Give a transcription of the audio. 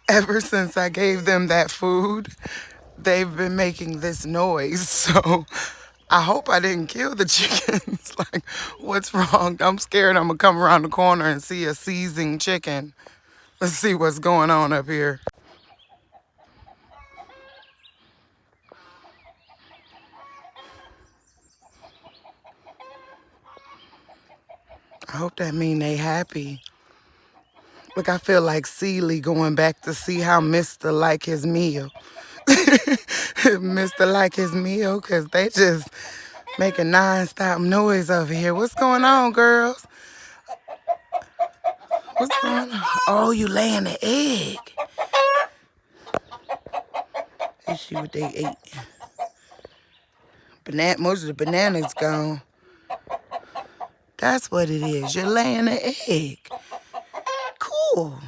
Ever since I gave them that food, they've been making this noise. So I hope I didn't kill the chickens. Like, what's wrong? I'm scared I'm gonna come around the corner and see a seizing chicken. Let's see what's going on up here. I hope that mean they happy. Look, I feel like Seeley going back to see how Mr. like his meal. Mr. like his meal, because they just making non-stop noise over here. What's going on, girls? What's going on? Oh, you laying an egg. Let's see what they ate. Most of the bananas gone. That's what it is. You're laying an egg. Cool.